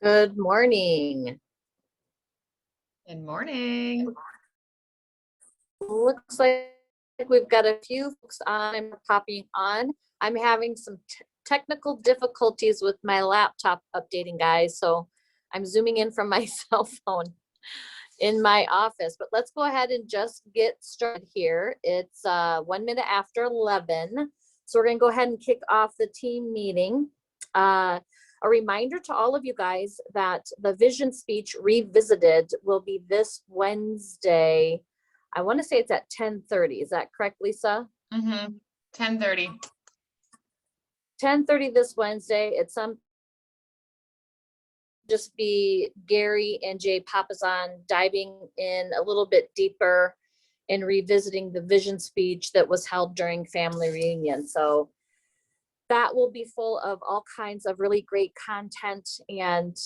Good morning. Good morning. Looks like we've got a few folks on and popping on. I'm having some technical difficulties with my laptop updating, guys, so I'm zooming in from my cell phone in my office. But let's go ahead and just get started here. It's 1 minute after 11, so we're going to go ahead and kick off the team meeting. A reminder to all of you guys that the Vision Speech Revisited will be this Wednesday. I want to say it's at 10:30. Is that correct, Lisa? 10:30. 10:30 this Wednesday. It's just be Gary and Jay Papazan diving in a little bit deeper and revisiting the vision speech that was held during family reunion. So that will be full of all kinds of really great content and,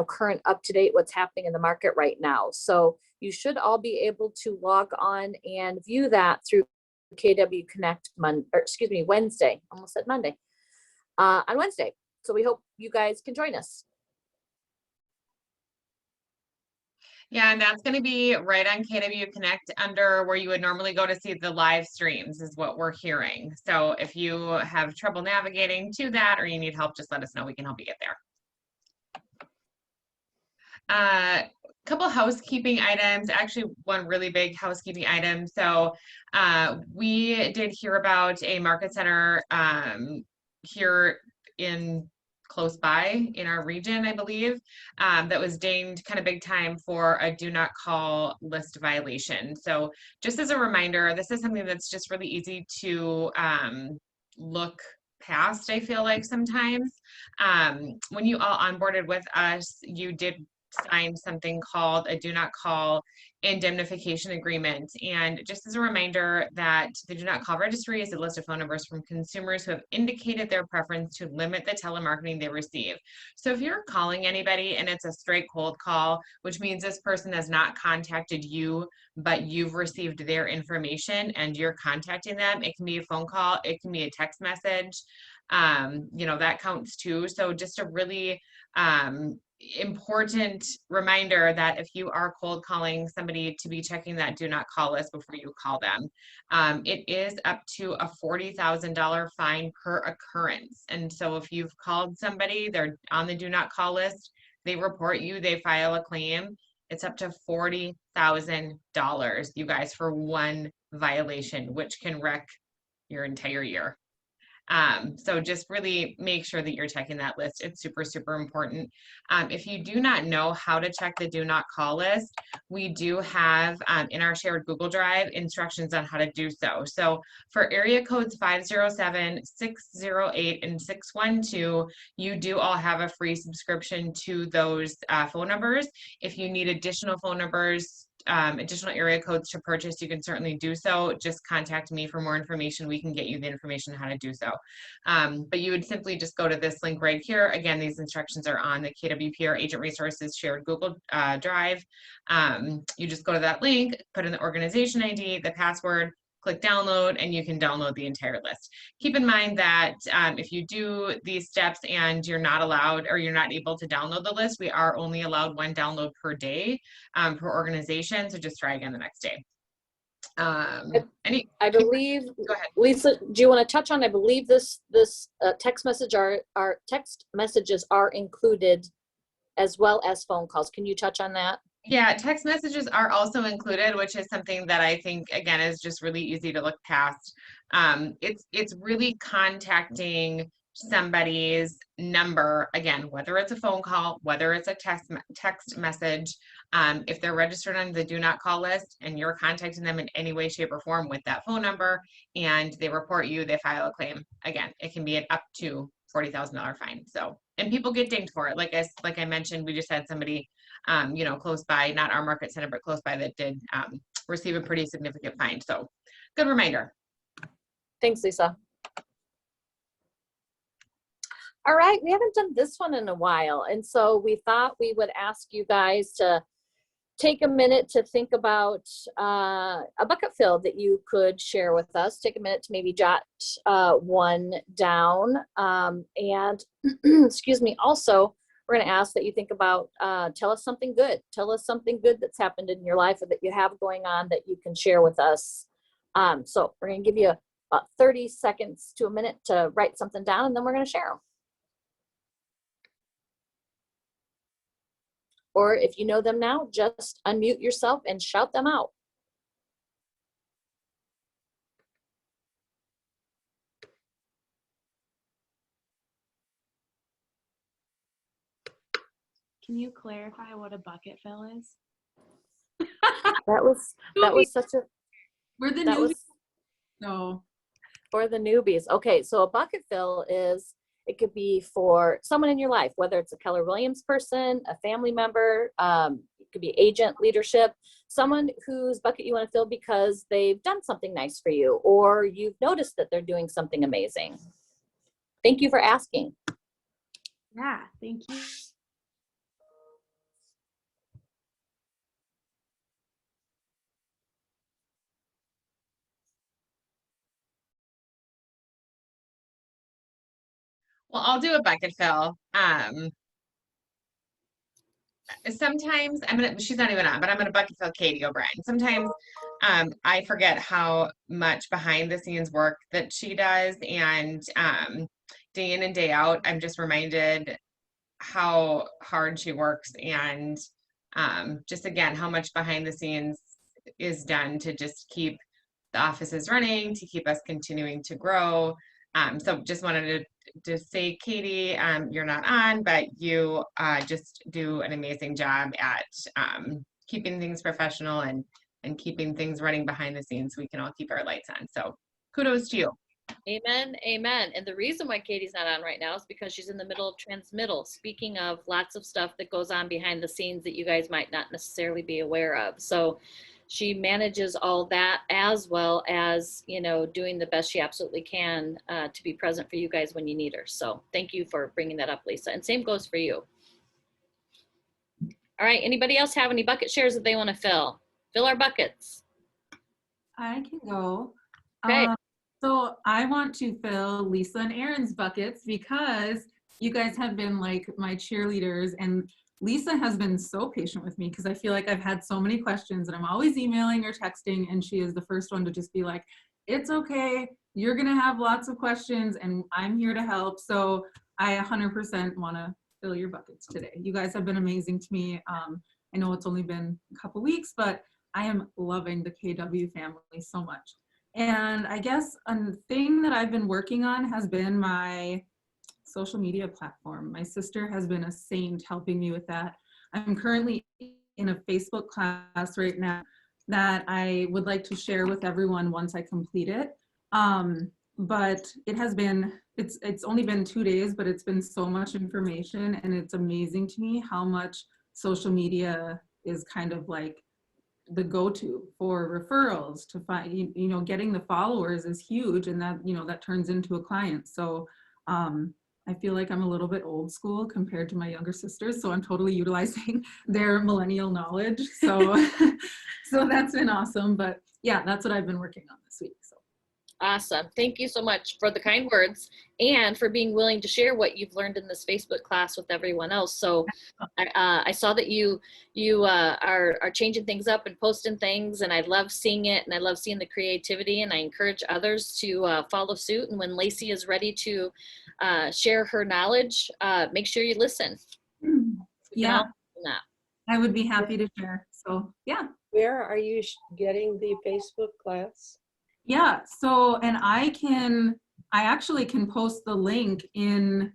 current up-to-date what's happening in the market right now. So you should all be able to log on and view that through KW Connect Wednesday, almost said Monday, on Wednesday. So we hope you guys can join us. Yeah, and that's going to be right on KW Connect under where you would normally go to see the live streams is what we're hearing. So if you have trouble navigating to that or you need help, just let us know. We can help you get there. Couple housekeeping items, actually one really big housekeeping item. So we did hear about a market center here in close by in our region, I believe, that was dinged kind of big time for a do not call list violation. So just as a reminder, this is something that's just really easy to look past, I feel like sometimes. When you all onboarded with us, you did sign something called a do not call indemnification agreement. And just as a reminder that the do not call registry is a list of phone numbers from consumers who have indicated their preference to limit the telemarketing they receive. So if you're calling anybody and it's a straight cold call, which means this person has not contacted you, but you've received their information and you're contacting them, it can be a phone call, it can be a text message, that counts too. So just a really important reminder that if you are cold calling somebody to be checking that do not call list before you call them. It is up to a $40,000 fine per occurrence. And so if you've called somebody, they're on the do not call list, they report you, they file a claim, it's up to $40,000, you guys, for one violation, which can wreck your entire year. So just really make sure that you're checking that list. It's super, super important. If you do not know how to check the do not call list, we do have in our shared Google Drive instructions on how to do so. So for area codes 507, 608, and 612, you do all have a free subscription to those phone numbers. If you need additional phone numbers, additional area codes to purchase, you can certainly do so. Just contact me for more information. We can get you the information on how to do so. But you would simply just go to this link right here. Again, these instructions are on the Kdpr Agent Resources shared Google Drive. You just go to that link, put in the organization ID, the password, click download, and you can download the entire list. Keep in mind that if you do these steps and you're not allowed or you're not able to download the list, we are only allowed one download per day per organization. So just try again the next day. I believe, go ahead. Lisa, do you want to touch on, I believe this text message our text messages are included as well as phone calls. Can you touch on that? Yeah, text messages are also included, which is something that I think, again, is just really easy to look past. It's really contacting somebody's number, again, whether it's a phone call, whether it's a text message, if they're registered on the do not call list and you're contacting them in any way, shape, or form with that phone number and they report you, they file a claim. Again, it can be up to $40,000 fine. So, and people get dinged for it. Like I mentioned, we just had somebody, you know, close by, not our market center, but close by, that did receive a pretty significant fine. So good reminder. Thanks, Lisa. All right, we haven't done this one in a while, and so we thought we would ask you guys to take a minute to think about a bucket fill that you could share with us. Take a minute to maybe jot one down. And excuse me, also, we're going to ask that you think about, tell us something good. Tell us something good that's happened in your life or that you have going on that you can share with us. So we're going to give you about 30 seconds to a minute to write something down, and then we're going to share them. Or if you know them now, just unmute yourself and shout them out. Can you clarify what a bucket fill is? That was such a, We're the that newbies. was So for the newbies. Okay, so a bucket fill is, it could be for someone in your life, whether it's a Keller Williams person, a family member, it could be agent, leadership, someone whose bucket you want to fill because they've done something nice for you, or you've noticed that they're doing something amazing. Thank you for asking. yeah, thank you. Well, I'll do a bucket fill. Sometimes she's not even on, but I'm gonna bucket fill Katie O'Brien. Sometimes I forget how much behind the scenes work that she does, and day in and day out, I'm just reminded how hard she works, and just again, how much behind the scenes is done to just keep the offices running, to keep us continuing to grow. So just wanted to say, Katie, you're not on, but you just do an amazing job at keeping things professional and keeping things running behind the scenes so we can all keep our lights on. So kudos to you. Amen, amen. And the reason why Katie's not on right now is because she's in the middle of transmittal. Speaking of lots of stuff that goes on behind the scenes that you guys might not necessarily be aware of. So she manages all that, as well as, you know, doing the best she absolutely can to be present for you guys when you need her. So thank you for bringing that up, Lisa. And same goes for you. All right, anybody else have any bucket shares that they want to fill? Fill our buckets. I can go. Okay. So I want to fill Lisa and Aaron's buckets because you guys have been like my cheerleaders, and Lisa has been so patient with me because I feel like I've had so many questions and I'm always emailing or texting, and she is the first one to just be like, it's okay, you're gonna have lots of questions and I'm here to help. So I 100% want to fill your buckets today. You guys have been amazing to me. I know it's only been a couple weeks, but I am loving the KW family so much. And I guess a thing that I've been working on has been my social media platform. My sister has been a saint helping me with that. I'm currently in a Facebook class right now that I would like to share with everyone once I complete it. But it has been, it's only been 2 days, but it's been so much information, and it's amazing to me how much social media is kind of like the go-to for referrals. To find, you know, getting the followers is huge, and that, you know, that turns into a client. So I feel like I'm a little bit old school compared to my younger sisters, so I'm totally utilizing their millennial knowledge. So so that's been awesome. But yeah, that's what I've been working on this week. So Awesome. Thank you so much for the kind words and for being willing to share what you've learned in this Facebook class with everyone else. So I saw that you are changing things up and posting things, and I love seeing it, and I love seeing the creativity, and I encourage others to follow suit. And when Lacey is ready to share her knowledge, make sure you listen. yeah, I would be happy to share. So yeah. Where are you getting the Facebook class? Yeah, so, and I actually can post the link in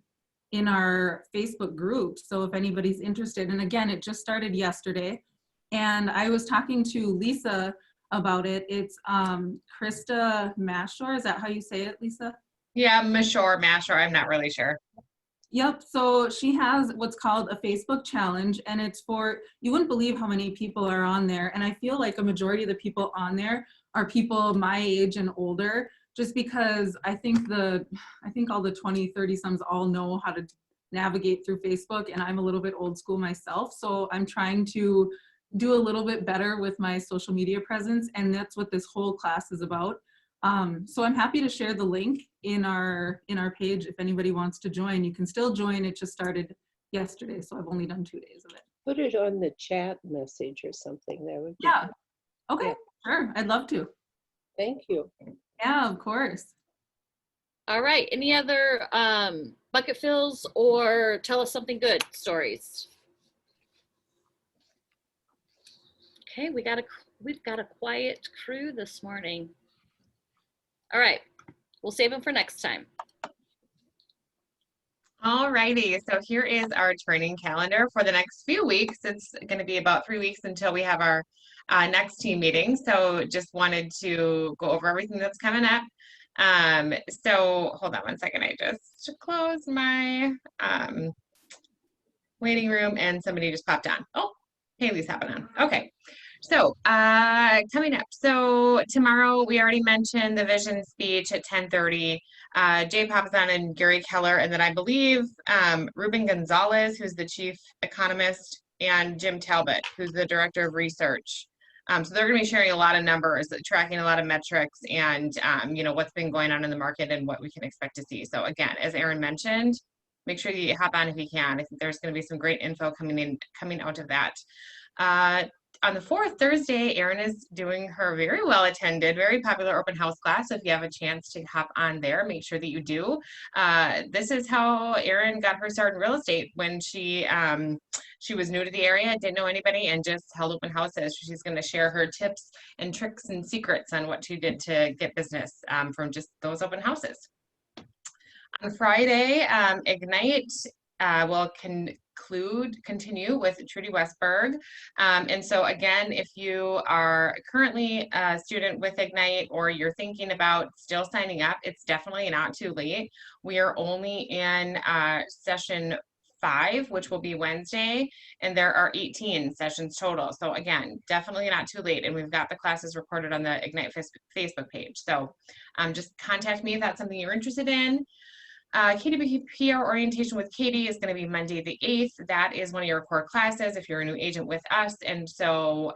our Facebook group. So if anybody's interested, and again, it just started yesterday, and I was talking to Lisa about it. It's Krista Mashor. Is that how you say it, Lisa? Yeah, Mashor, I'm not really sure. Yep, so she has what's called a Facebook challenge, and it's for, you wouldn't believe how many people are on there. And I feel like a majority of the people on there are people my age and older, just because I think all the 20, 30 somes all know how to navigate through Facebook, and I'm a little bit old school myself. So I'm trying to do a little bit better with my social media presence, and that's what this whole class is about. So I'm happy to share the link in our page. If anybody wants to join, you can still join. It just started yesterday, so I've only done 2 days of it. Put it on the chat message or something. That would be Yeah. good. Okay, Yeah. sure. I'd love to. Thank you. Yeah, of course. All right, any other bucket fills or tell us something good stories? Okay, we've got a quiet crew this morning. All right, we'll save them for next time. All righty, so here is our training calendar for the next few weeks. It's going to be about 3 weeks until we have our next team meeting. So just wanted to go over everything that's coming up. So hold on one second. I just closed my waiting room and somebody just popped on. Oh, Haley's hopping on. Okay. So coming up, so tomorrow we already mentioned the vision speech at 10:30. Jay Papazan and Gary Keller, and then I believe Ruben Gonzalez, who's the chief economist, and Jim Talbot, who's the director of research. So they're going to be sharing a lot of numbers, tracking a lot of metrics, and you know, what's been going on in the market and what we can expect to see. So again, as Erin mentioned, make sure you hop on if you can. I think there's going to be some great info coming out of that. On the 4th, Thursday, Erin is doing her very well attended, very popular open house class. So if you have a chance to hop on there, make sure that you do. This is how Erin got her start in real estate when she was new to the area, didn't know anybody, and just held open houses. She's going to share her tips and tricks and secrets on what she did to get business from just those open houses. On Friday, Ignite will continue with Trudy Westberg. And so again, if you are currently a student with Ignite or you're thinking about still signing up, it's definitely not too late. We are only in session 5, which will be Wednesday, and there are 18 sessions total. So again, definitely not too late. And we've got the classes recorded on the Ignite Facebook page. So just contact me if that's something you're interested in. Kdpr Orientation with Katie is going to be Monday the 8th. That is one of your core classes if you're a new agent with us. And so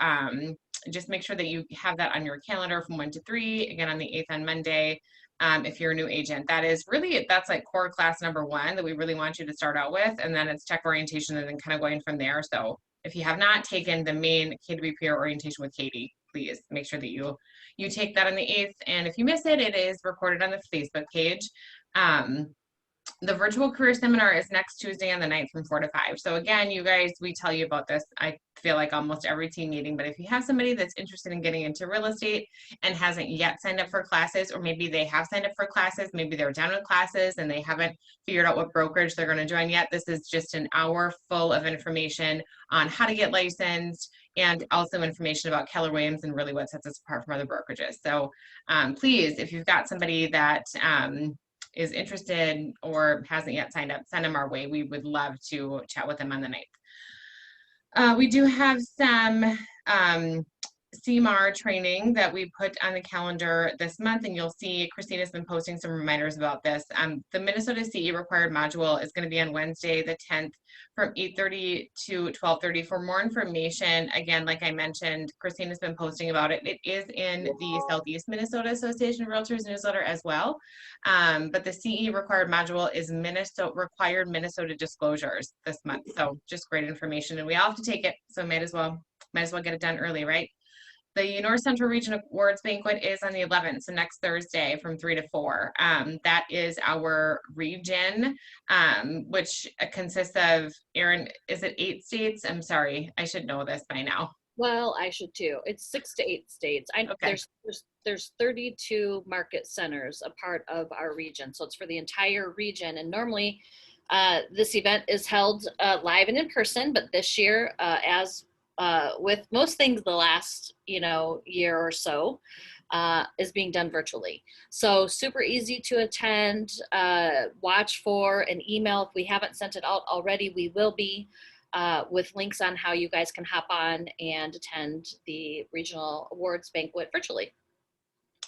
just make sure that you have that on your calendar from 1 to 3, again on the 8th on Monday. If you're a new agent, that's like core class number 1 that we really want you to start out with. And then it's tech orientation and then kind of going from there. So if you have not taken the main Kdpr Orientation with Katie, please make sure that you take that on the 8th. And if you miss it, it is recorded on the Facebook page. The virtual career seminar is next Tuesday on the 9th from 4 to 5. So again, you guys, we tell you about this, I feel like almost every team meeting, but if you have somebody that's interested in getting into real estate and hasn't yet signed up for classes, or maybe they have signed up for classes, maybe they're done with classes and they haven't figured out what brokerage they're going to join yet, this is just an hour full of information on how to get licensed and also information about Keller Williams and really what sets us apart from other brokerages. So please, if you've got somebody that is interested or hasn't yet signed up, send them our way. We would love to chat with them on the 9th. We do have some CMAR training that we put on the calendar this month, and you'll see Christina's been posting some reminders about this. The Minnesota CE required module is going to be on Wednesday the 10th from 8:30 to 12:30. For more information, again, like I mentioned, Christina's been posting about it. It is in the Southeast Minnesota Association of Realtors newsletter as well. But the CE required module is required Minnesota disclosures this month. So just great information, and we all have to take it. So might as well get it done early, right? The North Central Region Awards Banquet is on the 11th, so next Thursday from 3 to 4. That is our region, which consists of, Erin, is it 8 states? I'm sorry, I should know this by now. Well, I should too. It's 6 to 8 states. I know Okay. there's 32 market centers a part of our region, so it's for the entire region. And normally, this event is held live and in person, but this year, as with most things the last year or so, is being done virtually. So super easy to attend. Watch for an email. If we haven't sent it out already, we will be with links on how you guys can hop on and attend the regional awards banquet virtually.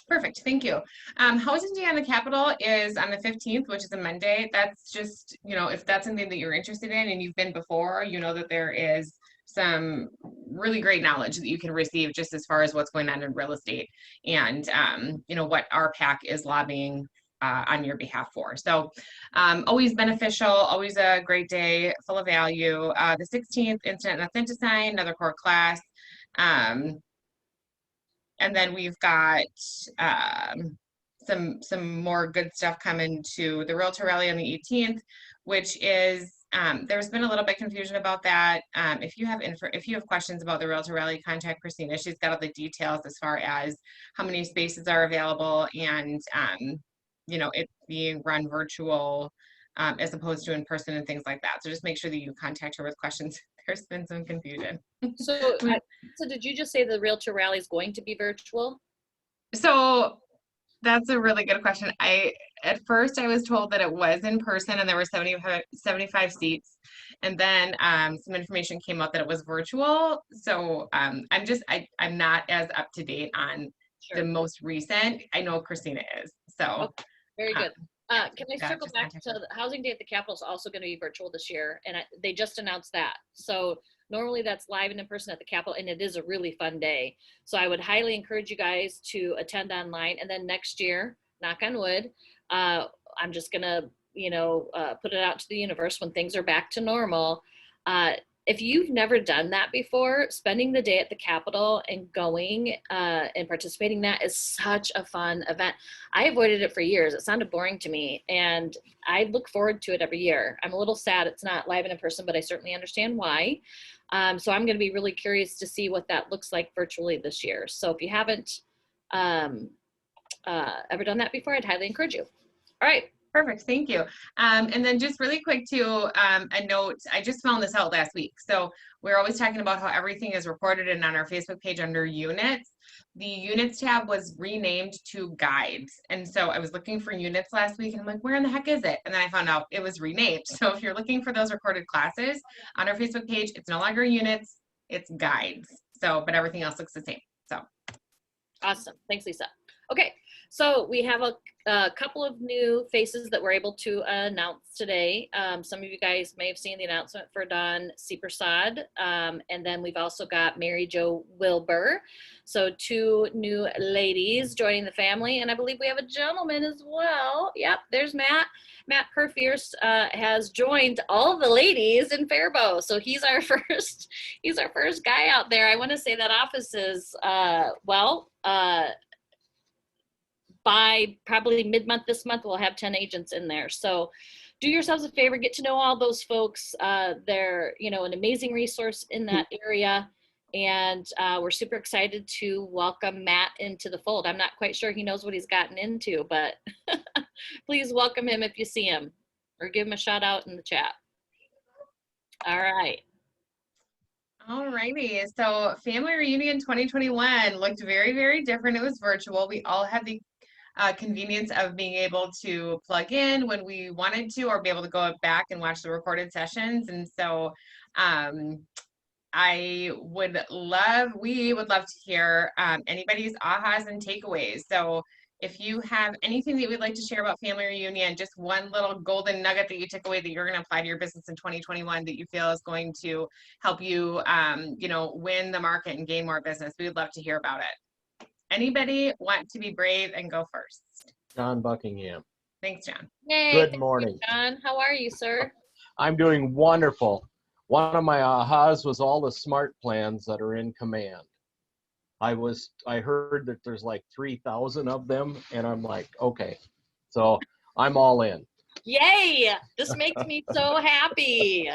Perfect, thank you. Housing Day on the Capitol is on the 15th, which is a Monday. That's just, if that's something that you're interested in and you've been before, you know that there is some really great knowledge that you can receive just as far as what's going on in real estate and, what our PAC is lobbying on your behalf for. So always beneficial, always a great day, full of value. The 16th, Instant and Authenticine, another core class. And then we've got some more good stuff coming to the Realtor Rally on the 18th, which is there's been a little bit confusion about that. If you have questions about the Realtor Rally, contact Christina. She's got all the details as far as how many spaces are available and it being run virtual as opposed to in person and things like that. So just make sure that you contact her with questions. There's been some confusion. So did you just say the Realtor Rally is going to be virtual? So that's a really good question. At first I was told that it was in person and there were 75 seats. And then some information came out that it was virtual. So I'm not as up to date on the most recent. I know Christina is. So okay, very good. Can I circle back contact to the Housing Day at the Capitol is also going to be virtual this year, and they just announced that. So normally that's live and in person at the Capitol, and it is a really fun day. So I would highly encourage you guys to attend online, and then next year, knock on wood, I'm just gonna put it out to the universe when things are back to normal. If you've never done that before, spending the day at the Capitol and going and participating in that is such a fun event. I avoided it for years. It sounded boring to me, and I look forward to it every year. I'm a little sad it's not live and in person, but I certainly understand why. So I'm going to be really curious to see what that looks like virtually this year. So if you haven't ever done that before, I'd highly encourage you. All right. Perfect, thank you. And then just really quick too, a note, I just found this out last week. So we're always talking about how everything is recorded and on our Facebook page under units. The units tab was renamed to guides. And so I was looking for units last week and I'm like, where in the heck is it? And then I found out it was renamed. So if you're looking for those recorded classes on our Facebook page, it's no longer units, it's guides. So, but everything else looks the same, so. Awesome, thanks Lisa. Okay, so we have a couple of new faces that we're able to announce today. Some of you guys may have seen the announcement for Dawn C. Prasad, and then we've also got Mary Jo Wilbur. So 2 new ladies joining the family, and I believe we have a gentleman as well. Yep, there's Matt. Matt Kerfierce has joined all the ladies in Faribault, so he's our first guy out there. I want to say that office is by probably mid-month this month, we'll have 10 agents in there. So do yourselves a favor, get to know all those folks. They're, an amazing resource in that area. And we're super excited to welcome Matt into the fold. I'm not quite sure he knows what he's gotten into, but please welcome him if you see him or give him a shout out in the chat. All right. All righty, so Family Reunion 2021 looked very, very different. It was virtual. We all had the convenience of being able to plug in when we wanted to or be able to go back and watch the recorded sessions. And so we would love to hear anybody's ahas and takeaways. So if you have anything that you would like to share about Family Reunion, just one little golden nugget that you took away that you're going to apply to your business in 2021 that you feel is going to help you, win the market and gain more business, we would love to hear about it. Anybody want to be brave and go first? John Buckingham. Thanks, John. Hey, Good morning. John. How are you, sir? I'm doing wonderful. One of my ahas was all the smart plans that are in command. I heard that there's like 3,000 of them, and I'm like, okay, so I'm all in. Yay! This makes me so happy.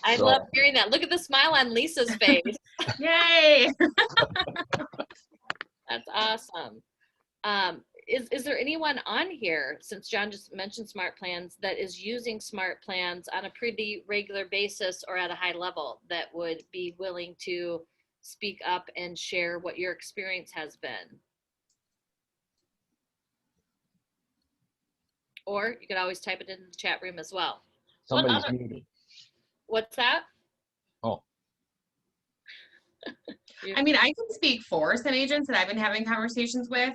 I love hearing that. Look at the smile on Lisa's face. Yay! That's awesome. Is there anyone on here, since John just mentioned smart plans, that is using smart plans on a pretty regular basis or at a high level that would be willing to speak up and share what your experience has been. Or you could always type it in the chat room as well. Somebody's other- muted. What's that? Oh, I mean, I can speak for some agents that I've been having conversations with.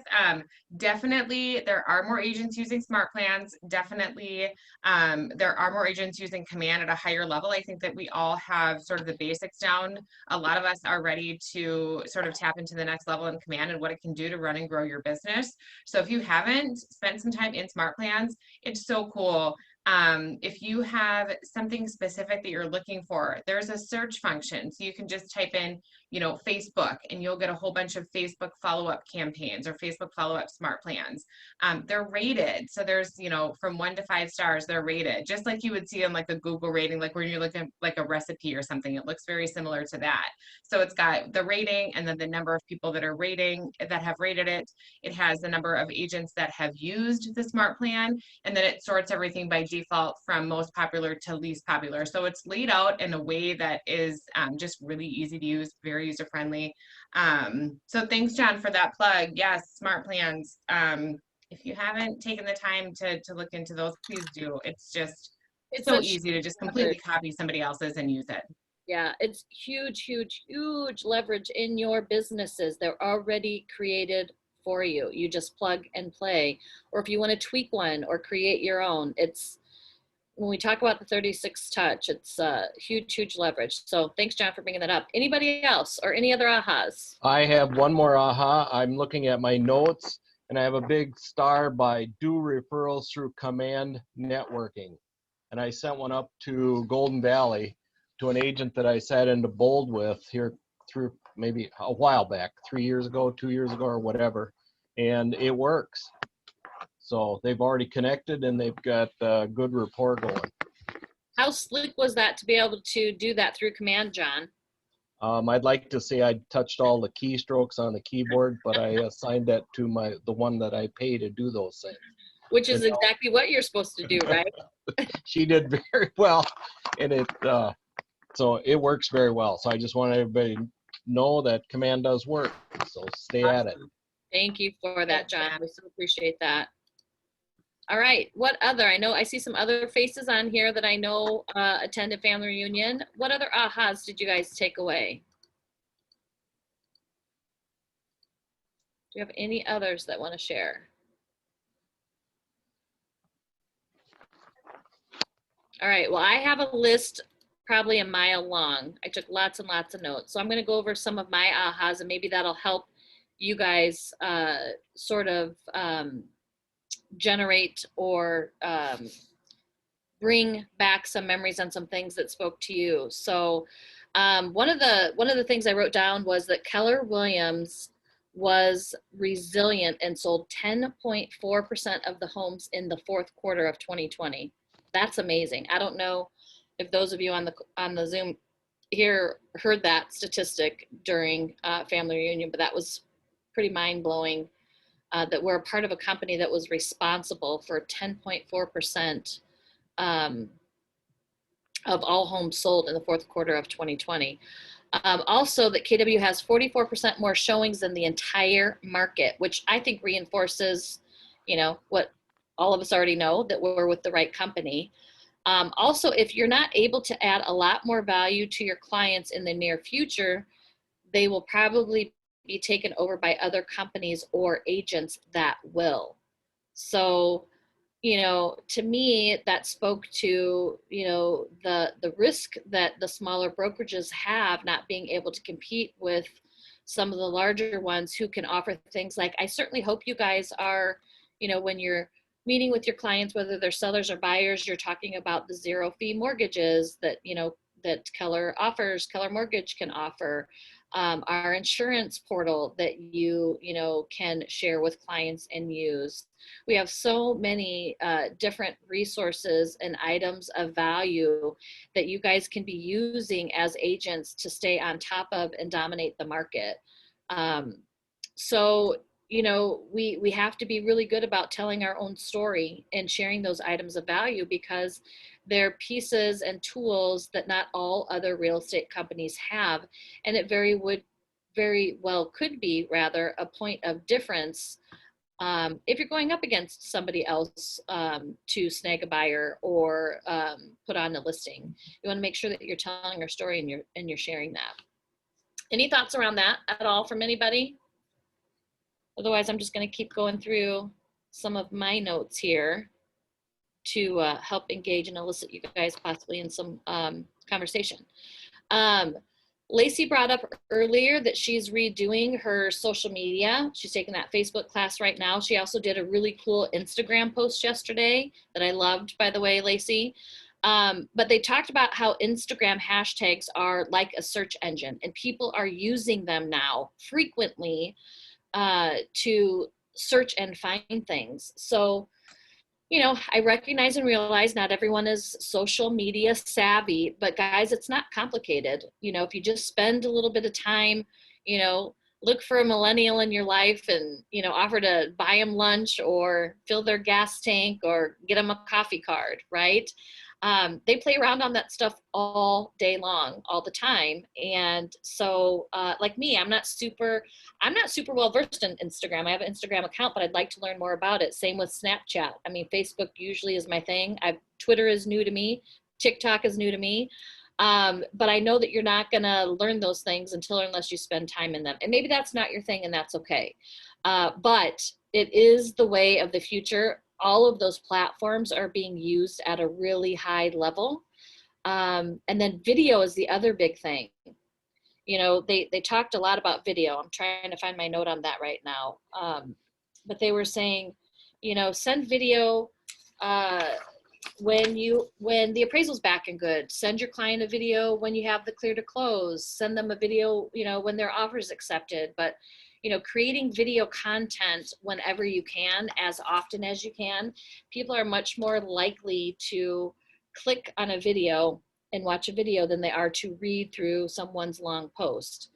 Definitely, there are more agents using smart plans. Definitely, there are more agents using command at a higher level. I think that we all have sort of the basics down. A lot of us are ready to sort of tap into the next level in command and what it can do to run and grow your business. So if you haven't spent some time in smart plans, it's so cool. If you have something specific that you're looking for, there's a search function. So you can just type in, you know, Facebook, and you'll get a whole bunch of Facebook follow-up campaigns or Facebook follow-up smart plans. They're rated. So there's, you know, from 1 to 5 stars, they're rated, just like you would see in like a Google rating, like when you're looking at like a recipe or something. It looks very similar to that. So it's got the rating and then the number of people that are that have rated it. It has the number of agents that have used the smart plan, and then it sorts everything by default from most popular to least popular. So it's laid out in a way that is just really easy to use, very user friendly. So thanks, John, for that plug. Yes, smart plans. If you haven't taken the time to look into those, please do. It's just so easy to just completely copy somebody else's and use it. Yeah, it's huge, huge, huge leverage in your businesses. They're already created for you. You just plug and play. Or if you want to tweak one or create your own, it's, when we talk about the 36 touch, it's huge, huge leverage. So thanks, John, for bringing that up. Anybody else or any other ahas? I have one more aha. I'm looking at my notes, and I have a big star by do referrals through command networking. And I sent one up to Golden Valley to an agent that I sat into Bold with here through maybe a while back, 3 years ago, 2 years ago, or whatever. And it works. So they've already connected and they've got a good rapport going. How slick was that to be able to do that through command, John? I'd like to say I touched all the keystrokes on the keyboard, but I assigned that to the one that I pay to do those things. Which is And exactly what you're supposed to do, right? she did very well, and so it works very well. So I just want everybody to know that command does work. So stay at it. Thank you for that, John. We so appreciate that. All right, what other? I know I see some other faces on here that I know attended family reunion. What other ahas did you guys take away? Do you have any others that want to share? All right, well, I have a list probably a mile long. I took lots and lots of notes. So I'm going to go over some of my ahas, and maybe that'll help you guys sort of generate or bring back some memories on some things that spoke to you. So one of the things I wrote down was that Keller Williams was resilient and sold 10.4% of the homes in the fourth quarter of 2020. That's amazing. I don't know if those of you on the Zoom here heard that statistic during family reunion, but that was pretty mind-blowing. That we're a part of a company that was responsible for 10.4% of all homes sold in the fourth quarter of 2020. Also, that KW has 44% more showings than the entire market, which I think reinforces, you know, what all of us already know, that we're with the right company. Also, if you're not able to add a lot more value to your clients in the near future, they will probably be taken over by other companies or agents that will. So, you know, to me, that spoke to, you know, the risk that the smaller brokerages have not being able to compete with some of the larger ones who can offer things like, I certainly hope you guys are, you know, when you're meeting with your clients, whether they're sellers or buyers, you're talking about the 0 fee mortgages that, you know, that Keller offers, Keller Mortgage can offer. Our insurance portal that you know, can share with clients and use. We have so many different resources and items of value that you guys can be using as agents to stay on top of and dominate the market. So, you know, we have to be really good about telling our own story and sharing those items of value, because they're pieces and tools that not all other real estate companies have. And it very very well could be rather a point of difference if you're going up against somebody else to snag a buyer or put on a listing. You want to make sure that you're telling your story and you're sharing that. Any thoughts around that at all from anybody? Otherwise, I'm just going to keep going through some of my notes here to help engage and elicit you guys possibly in some conversation. Lacey brought up earlier that she's redoing her social media. She's taking that Facebook class right now. She also did a really cool Instagram post yesterday that I loved, by the way, Lacey. But they talked about how Instagram hashtags are like a search engine, and people are using them now frequently to search and find things. So, you know, I recognize and realize not everyone is social media savvy, but guys, it's not complicated. You know, if you just spend a little bit of time, you know, look for a millennial in your life and, you know, offer to buy them lunch or fill their gas tank or get them a coffee card, right? They play around on that stuff all day long, all the time. And so like me, I'm not super well versed in Instagram. I have an Instagram account, but I'd like to learn more about it. Same with Snapchat. I mean, Facebook usually is my thing. Twitter is new to me. TikTok is new to me. But I know that you're not going to learn those things unless you spend time in them. And maybe that's not your thing, and that's okay. But it is the way of the future. All of those platforms are being used at a really high level. And then video is the other big thing. You know, they talked a lot about video. I'm trying to find my note on that right now. But they were saying, you know, send video when the appraisal's back and good. Send your client a video when you have the clear to close. Send them a video, you know, when their offer is accepted. But you know, creating video content whenever you can, as often as you can, people are much more likely to click on a video and watch a video than they are to read through someone's long post.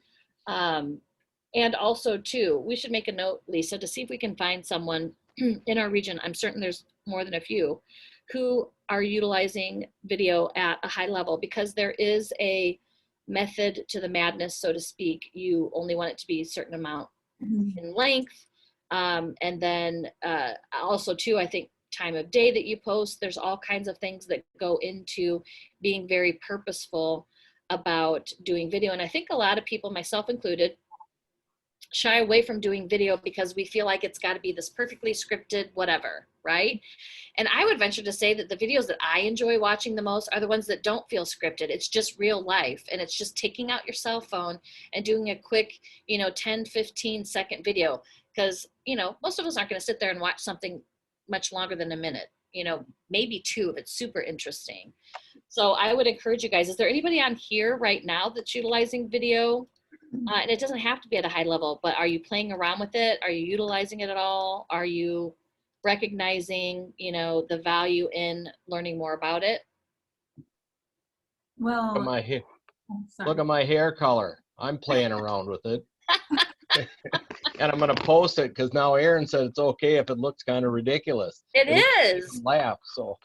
And also too, we should make a note, Lisa, to see if we can find someone in our region. I'm certain there's more than a few who are utilizing video at a high level, because there is a method to the madness, so to speak. You only want it to be a certain amount in length. And then also too, I think time of day that you post, there's all kinds of things that go into being very purposeful about doing video. And I think a lot of people, myself included, shy away from doing video because we feel like it's got to be this perfectly scripted whatever, right? And I would venture to say that the videos that I enjoy watching the most are the ones that don't feel scripted. It's just real life, and it's just taking out your cell phone and doing a quick, you know, 10-15 second video, because, you know, most of us aren't going to sit there and watch something much longer than a minute, you know, maybe 2 if it's super interesting. So I would encourage you guys, is there anybody on here right now that's utilizing video? And it doesn't have to be at a high level, but are you playing around with it? Are you utilizing it at all? Are you recognizing, you know, the value in learning more about it? Well, Look at my hair color. I'm playing around with it. And I'm going to post it because now Aaron said it's okay if it looks kind of ridiculous. It is. Laugh. So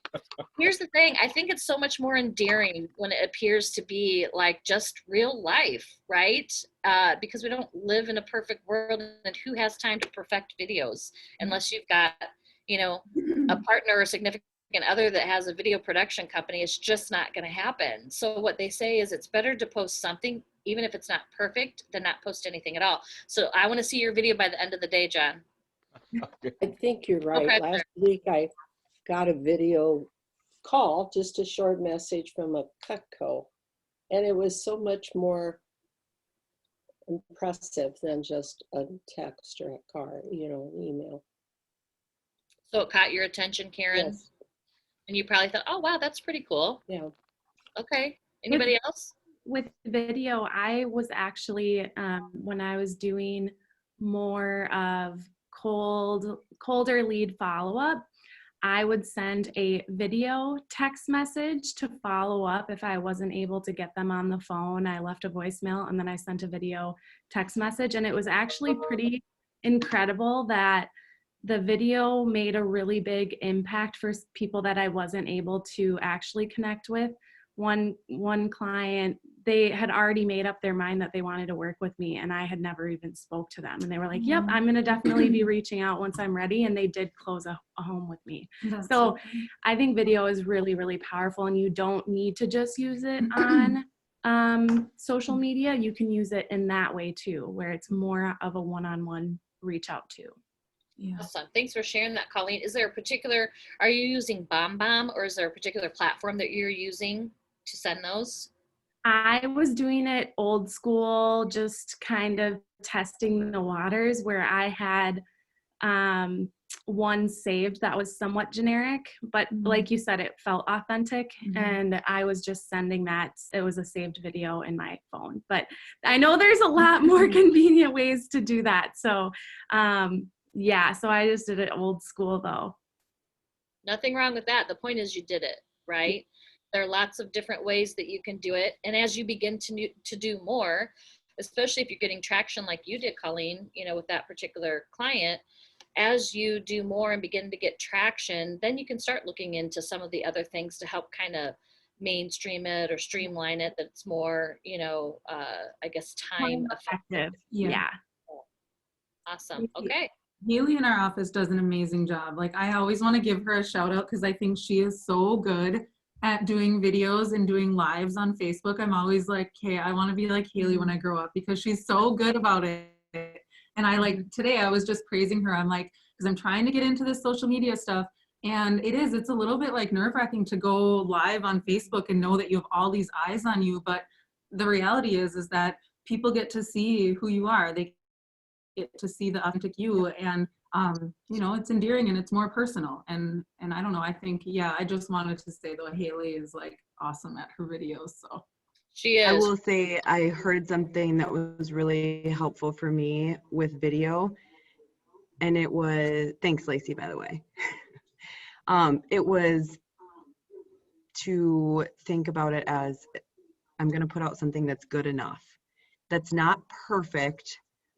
here's the thing. I think it's so much more endearing when it appears to be like just real life, right? Because we don't live in a perfect world, and who has time to perfect videos unless you've got, you know, a partner or significant other that has a video production company. It's just not going to happen. So what they say is it's better to post something, even if it's not perfect, than not post anything at all. So I want to see your video by the end of the day, John. I think you're right. Okay. Last week I got a video call, just a short message from a Cutco, and it was so much more impressive than just a text or a card, you know, an email. So it caught your attention, Karen? Yes. And you probably thought, oh, wow, that's pretty cool. Yeah. Okay. Anybody else? With video, I was actually, when I was doing more of colder lead follow-up, I would send a video text message to follow up if I wasn't able to get them on the phone. I left a voicemail and then I sent a video text message, and it was actually pretty incredible that the video made a really big impact for people that I wasn't able to actually connect with. One client they had already made up their mind that they wanted to work with me, and I had never even spoke to them. And they were like, yep, I'm going to definitely be reaching out once I'm ready. And they did close a home with me. That's So great. I think video is really, really powerful, and you don't need to just use it on social media. You can use it in that way too, where it's more of a one-on-one reach out to. Yeah. Awesome. Thanks for sharing that, Colleen. Is there a particular, are you using BombBomb, or is there a particular platform that you're using to send those? I was doing it old school, just kind of testing the waters, where I had one saved that was somewhat generic, but like you said, it felt authentic, and I was just sending that. It was a saved video in my phone, but I know there's a lot more convenient ways to do that. So yeah, so I just did it old school though. Nothing wrong with that. The point is you did it, right? There are lots of different ways that you can do it. And as you begin to do more, especially if you're getting traction like you did, Colleen, you know, with that particular client, as you do more and begin to get traction, then you can start looking into some of the other things to help kind of mainstream it or streamline it, that's more, you know, I guess time effective. Yeah. Awesome. Okay. Haley in our office does an amazing job. Like, I always want to give her a shout out because I think she is so good at doing videos and doing lives on Facebook. I'm always like, hey, I want to be like Haley when I grow up, because she's so good about it. And I like, today I was just praising her. I'm like, because I'm trying to get into this social media stuff. And it's a little bit like nerve-wracking to go live on Facebook and know that you have all these eyes on you. But the reality is that people get to see who you are. They get to see the authentic you, and you know, it's endearing and it's more personal. And I don't know, I think, yeah, I just wanted to say though, Haley is like awesome at her videos. So She is. I will say I heard something that was really helpful for me with video, and it was, thanks Lacey, by the way. It was to think about it as, I'm going to put out something that's good enough. That's not perfect,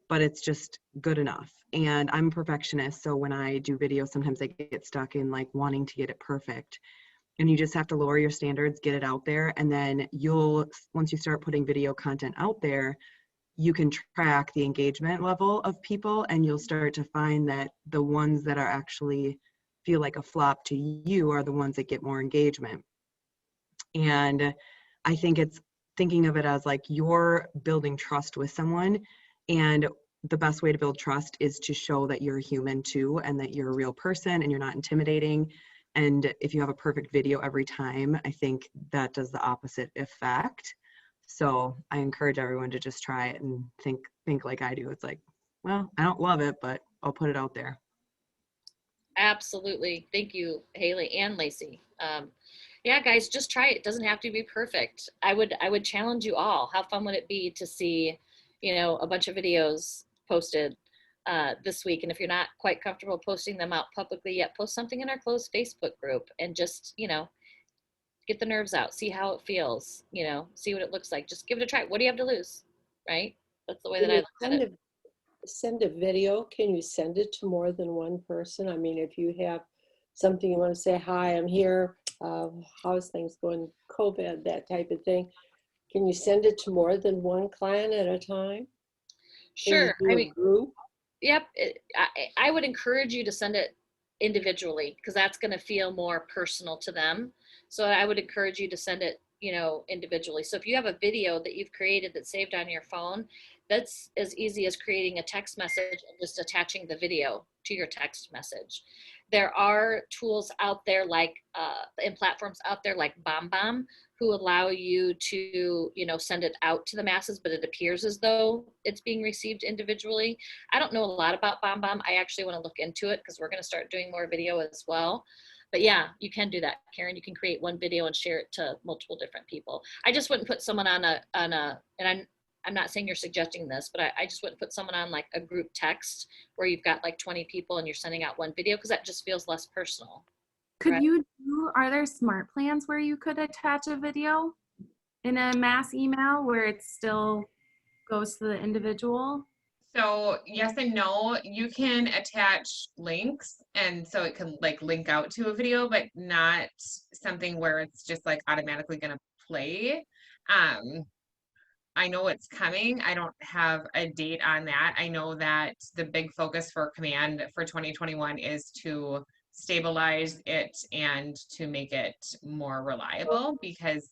but it's just good enough. And I'm a perfectionist, so when I do videos, sometimes I get stuck in like wanting to get it perfect. And you just have to lower your standards, get it out there, and then once you start putting video content out there, you can track the engagement level of people, and you'll start to find that the ones that are actually feel like a flop to you are the ones that get more engagement. And I think it's thinking of it as like you're building trust with someone, and the best way to build trust is to show that you're human too, and that you're a real person and you're not intimidating. And if you have a perfect video every time, I think that does the opposite effect. So I encourage everyone to just try it and think like I do. It's like, well, I don't love it, but I'll put it out there. Absolutely. Thank you, Haley and Lacey. Yeah, guys, just try it. It doesn't have to be perfect. I would challenge you all. How fun would it be to see, you know, a bunch of videos posted this week? And if you're not quite comfortable posting them out publicly yet, post something in our closed Facebook group and just, you know, get the nerves out, see how it feels, you know, see what it looks like. Just give it a try. What do you have to lose? Right? That's the way that I look at it. Send a video. Can you send it to more than one person? I mean, if you have something you want to say, hi, I'm here, how's things going, COVID, that type of thing. Can you send it to more than one client at a time? Sure. I mean, group? Yep. I would encourage you to send it individually, because that's going to feel more personal to them. So I would encourage you to send it, you know, individually. So if you have a video that you've created that's saved on your phone, that's as easy as creating a text message and just attaching the video to your text message. There are tools out there like, and platforms out there like BombBomb, who allow you to, you know, send it out to the masses, but it appears as though it's being received individually. I don't know a lot about BombBomb. I actually want to look into it because we're going to start doing more video as well. But yeah, you can do that, Karen. You can create one video and share it to multiple different people. I just wouldn't put someone on and I'm not saying you're suggesting this, but I just wouldn't put someone on like a group text where you've got like 20 people and you're sending out one video, because that just feels less personal. Could you do, are there smart plans where you could attach a video in a mass email where it still goes to the individual? So yes and no. You can attach links, and so it can like link out to a video, but not something where it's just like automatically going to play. I know it's coming. I don't have a date on that. I know that the big focus for Command for 2021 is to stabilize it and to make it more reliable, because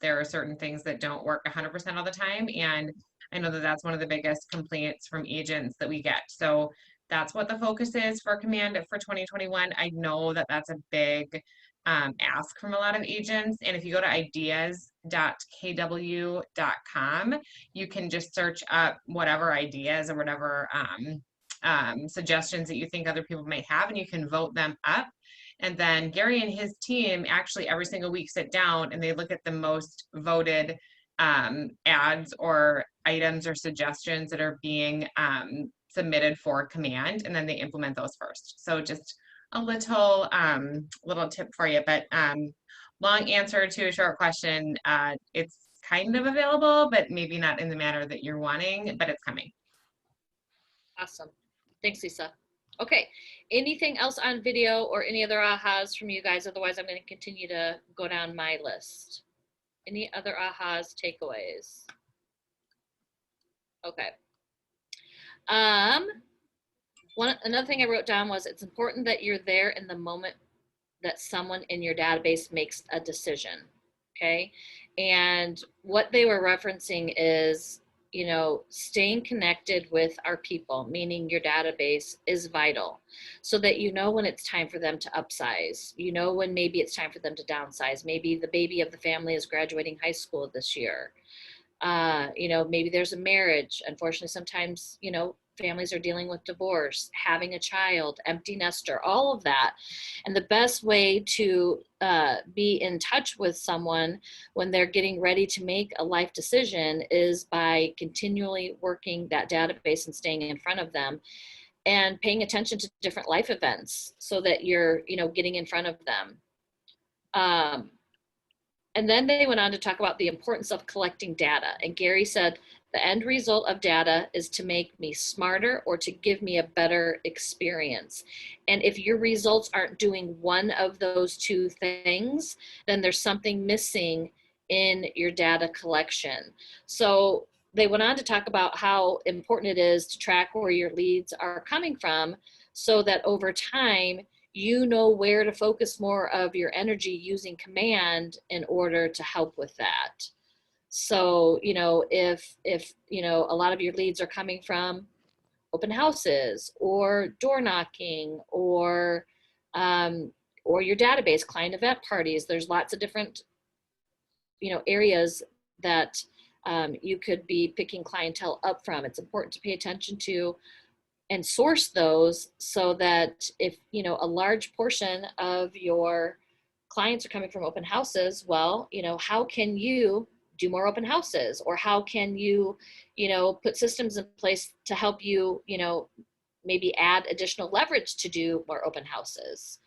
there are certain things that don't work 100% all the time. And I know that that's one of the biggest complaints from agents that we get. So that's what the focus is for Command for 2021. I know that that's a big ask from a lot of agents. And if you go to ideas.kw.com, you can just search up whatever ideas or whatever suggestions that you think other people might have, and you can vote them up. And then Gary and his team actually every single week sit down and they look at the most voted ads or items or suggestions that are being submitted for Command, and then they implement those first. So just a little tip for you, but long answer to a short question. It's kind of available, but maybe not in the manner that you're wanting, but it's coming. Awesome. Thanks, Lisa. Okay, anything else on video or any other ahas from you guys? Otherwise, I'm going to continue to go down my list. Any other ahas, takeaways? Okay. Another thing I wrote down was it's important that you're there in the moment that someone in your database makes a decision, okay? And what they were referencing is, you know, staying connected with our people, meaning your database, is vital, so that you know when it's time for them to upsize, you know when maybe it's time for them to downsize, maybe the baby of the family is graduating high school this year. You know, maybe there's a marriage. Unfortunately, sometimes, you know, families are dealing with divorce, having a child, empty nester, all of that. And the best way to be in touch with someone when they're getting ready to make a life decision is by continually working that database and staying in front of them and paying attention to different life events so that you're, you know, getting in front of them. And then they went on to talk about the importance of collecting data. And Gary said, the end result of data is to make me smarter or to give me a better experience. And if your results aren't doing one of those two things, then there's something missing in your data collection. So they went on to talk about how important it is to track where your leads are coming from so that over time, you know where to focus more of your energy using Command in order to help with that. So, you know, if you know, a lot of your leads are coming from open houses or door knocking or your database, client event parties, there's lots of different, you know, areas that you could be picking clientele up from. It's important to pay attention to and source those so that if, you know, a large portion of your clients are coming from open houses, well, you know, how can you do more open houses, or how can you, you know, put systems in place to help you, you know, maybe add additional leverage to do more open houses.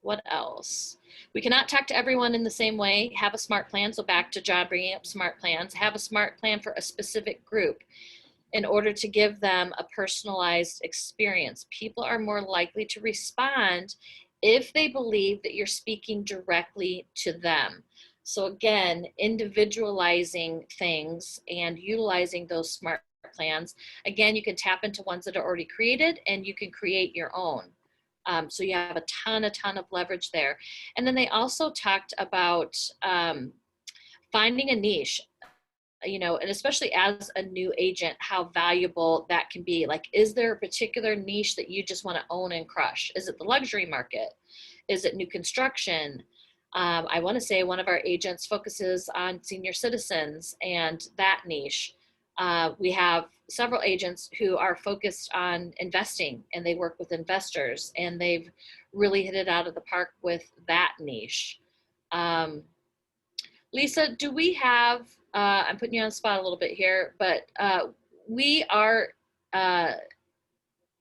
What else? We cannot talk to everyone in the same way. Have a smart plan. So back to John bringing up smart plans. Have a smart plan for a specific group in order to give them a personalized experience. People are more likely to respond if they believe that you're speaking directly to them. So again, individualizing things and utilizing those smart plans. Again, you can tap into ones that are already created and you can create your own. So you have a ton of leverage there. And then they also talked about finding a niche, you know, and especially as a new agent, how valuable that can be. Like, is there a particular niche that you just want to own and crush? Is it the luxury market? Is it new construction? I want to say one of our agents focuses on senior citizens and that niche. We have several agents who are focused on investing and they work with investors and they've really hit it out of the park with that niche. Lisa, do we have, I'm putting you on the spot a little bit here, but we are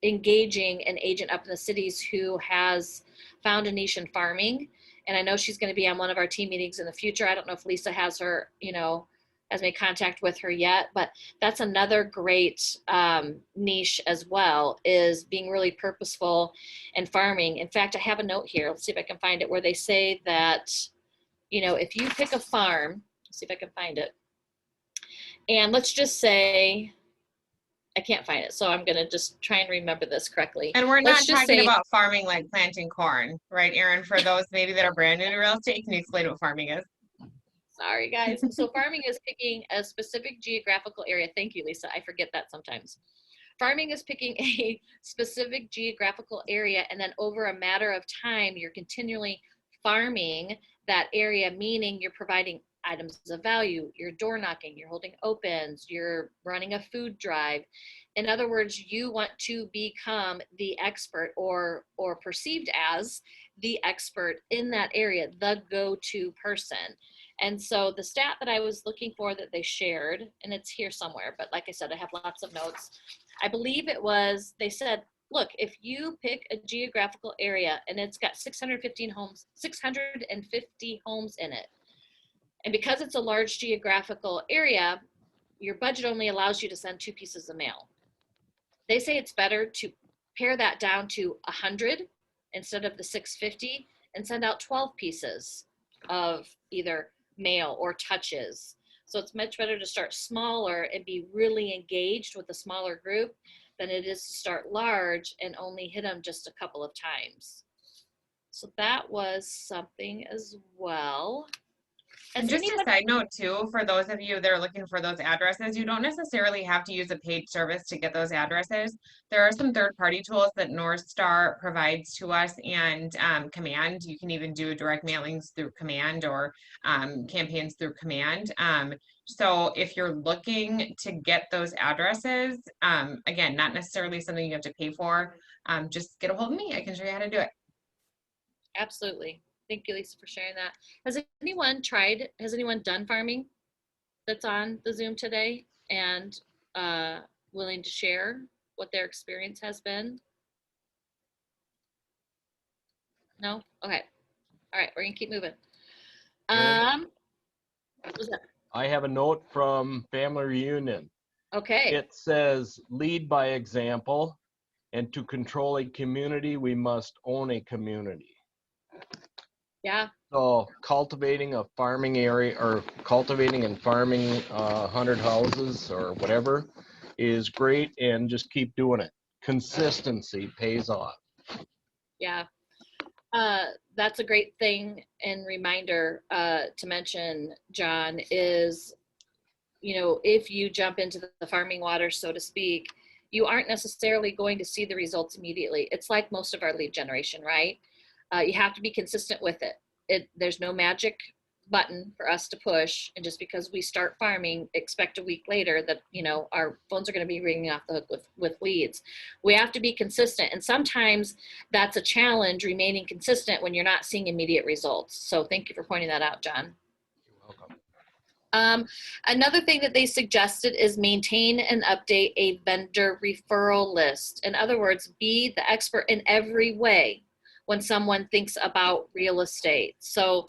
engaging an agent up in the cities who has found a niche in farming. And I know she's going to be on one of our team meetings in the future. I don't know if Lisa has her, you know, has made contact with her yet, but that's another great niche as well, is being really purposeful in farming. In fact, I have a note here. Let's see if I can find it, where they say that, you know, if you pick a farm see if I can find it. And let's just say, I can't find it, so I'm gonna just try and remember this correctly. And we're not Let's just talking say- about farming like planting corn, right, Erin? For those maybe that are brand new to real estate, can you explain what farming is? Sorry, guys. So farming is picking a specific geographical area. Thank you, Lisa. I forget that sometimes. Farming is picking a specific geographical area, and then over a matter of time, you're continually farming that area, meaning you're providing items of value, you're door knocking, you're holding opens, you're running a food drive. In other words, you want to become the expert or perceived as the expert in that area, the go-to person. And so the stat that I was looking for that they shared, and it's here somewhere, but like I said, I have lots of notes. I believe it was, they said, look, if you pick a geographical area and it's got 650 homes in it, and because it's a large geographical area, your budget only allows you to send 2 pieces of mail. They say it's better to pare that down to 100 instead of the 650 and send out 12 pieces of either mail or touches. So it's much better to start smaller and be really engaged with a smaller group than it is to start large and only hit them just a couple of times. So that was something as well. And just a side note too, for those of you that are looking for those addresses, you don't necessarily have to use a paid service to get those addresses. There are some third-party tools that North Star provides to us, and Command. You can even do direct mailings through Command or campaigns through Command. So if you're looking to get those addresses, again, not necessarily something you have to pay for, just get a hold of me. I can show you how to do it. Absolutely. Thank you, Lisa, for sharing that. Has anyone done farming that's on the Zoom today and willing to share what their experience has been? No? Okay. All right, we're gonna keep moving. What was that? I have a note from Family Reunion. Okay. It says, lead by example, and to control a community, we must own a community. Yeah. So cultivating a farming area or cultivating and farming 100 houses or whatever is great, and just keep doing it. Consistency pays off. Yeah. That's a great thing and reminder to mention, John, is, you know, if you jump into the farming water, so to speak, you aren't necessarily going to see the results immediately. It's like most of our lead generation, right? You have to be consistent with it. There's no magic button for us to push, and just because we start farming, expect a week later that, you know, our phones are going to be ringing off the hook with leads. We have to be consistent, and sometimes that's a challenge, remaining consistent when you're not seeing immediate results. So thank you for pointing that out, John. You're welcome. Another thing that they suggested is maintain and update a vendor referral list. In other words, be the expert in every way when someone thinks about real estate. So,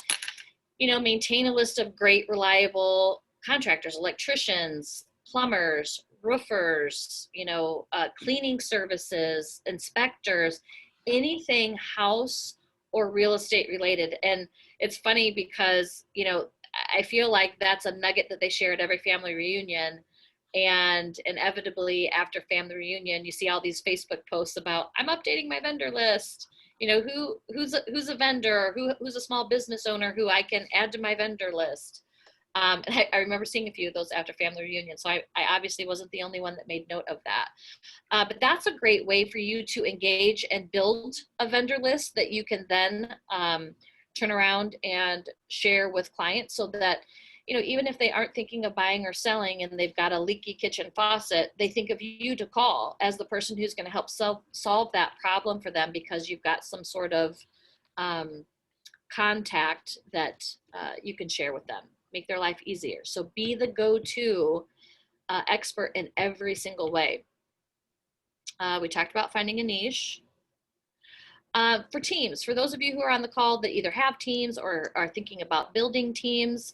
you know, maintain a list of great, reliable contractors, electricians, plumbers, roofers, you know, cleaning services, inspectors, anything house or real estate related. And it's funny because, you know, I feel like that's a nugget that they share at every family reunion. And inevitably after family reunion, you see all these Facebook posts about, I'm updating my vendor list. You know, who's a vendor, who's a small business owner who I can add to my vendor list. I remember seeing a few of those after family reunion. So I obviously wasn't the only one that made note of that. But that's a great way for you to engage and build a vendor list that you can then turn around and share with clients, so that, you know, even if they aren't thinking of buying or selling and they've got a leaky kitchen faucet, they think of you to call as the person who's going to help solve that problem for them, because you've got some sort of contact that you can share with them, make their life easier. So be the go-to expert in every single way. We talked about finding a niche. For teams, for those of you who are on the call that either have teams or are thinking about building teams,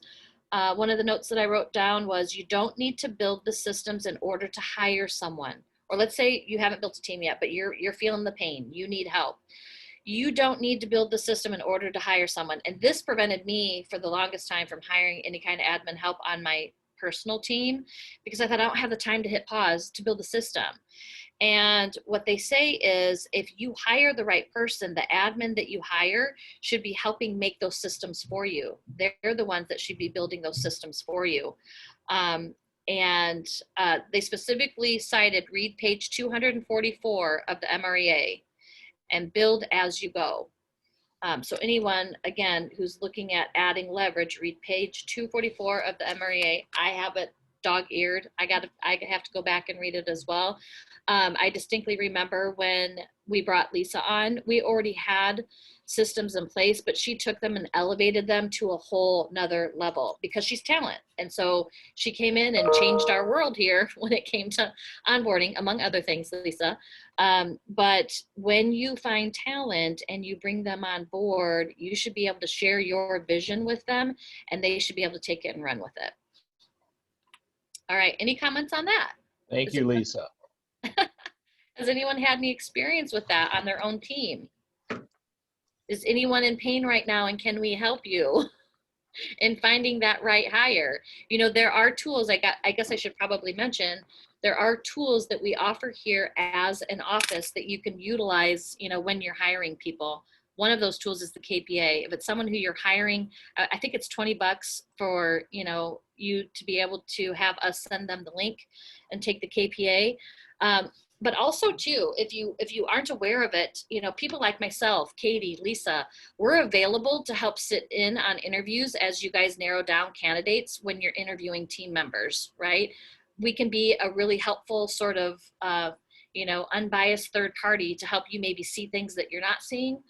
one of the notes that I wrote down was, you don't need to build the systems in order to hire someone. Or let's say you haven't built a team yet, but you're feeling the pain, you need help. You don't need to build the system in order to hire someone. And this prevented me for the longest time from hiring any kind of admin help on my personal team, because I thought I don't have the time to hit pause to build a system. And what they say is if you hire the right person, the admin that you hire should be helping make those systems for you. They're the ones that should be building those systems for you. They specifically cited read page 244 of the MREA and build as you go. So anyone, again, who's looking at adding leverage, read page 244 of the MREA. I have it dog-eared. I have to go back and read it as well. I distinctly remember when we brought Lisa on, we already had systems in place, but she took them and elevated them to a whole nother level because she's talent. And so she came in and changed our world here when it came to onboarding, among other things, Lisa. But when you find talent and you bring them on board, you should be able to share your vision with them and they should be able to take it and run with it. All right, any comments on that? Thank you, Lisa. Has anyone had any experience with that on their own team? Is anyone in pain right now and can we help you in finding that right hire? You know, there are tools, I guess I should probably mention, there are tools that we offer here as an office that you can utilize, you know, when you're hiring people. One of those tools is the KPA. If it's someone who you're hiring, I think it's $20 for, you know, you to be able to have us send them the link and take the KPA. But also too, if you aren't aware of it, you know, people like myself, Katie, Lisa, we're available to help sit in on interviews as you guys narrow down candidates when you're interviewing team members, right? We can be a really helpful sort of, you know, unbiased third party to help you maybe see things that you're not seeing,